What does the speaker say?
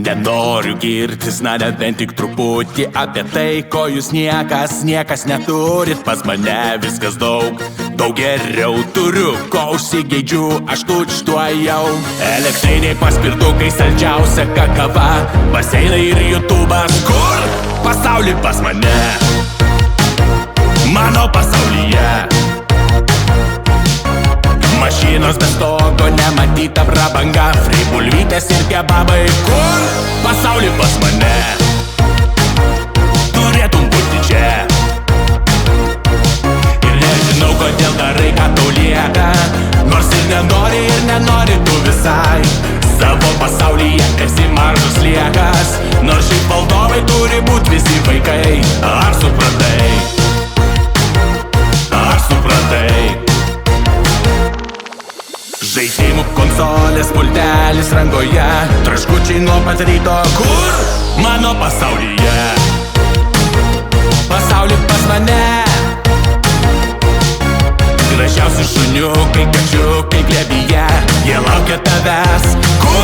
Nenoriu girtis, na nebent tik truputį apie tai, ko jūs niekas neturit. Pas mane viskas daug geriau turiu, ko užsigeidžiu, aš tučtuojau. Elektriniai paspirtukai, saldžiausia kakava, baseinai ir YouTube'as. Kur? Pasaulį pas mane, mano pasaulyje. Mašinos be stogo, nematyta prabanga, free bulvytės ir kebabai. Kur? Pasaulį pas mane, turėtum būti čia. Ir nežinau, kodėl darai, ką tau lieka, nors ir nenori tu visai. Savo pasaulyje esi mažas sliekas, nors šiaip valdovai turi būt visi vaikai. Ar supratai? Ar supratai? Žaidimų konsolės, pultelis rankoje, traškučiai nuo pat ryto. Kur? Mano pasaulyje. Pasaulį pas mane. Gražiausi šuniukai, kačiukai glėbyje, jie laukia tavęs. Kur?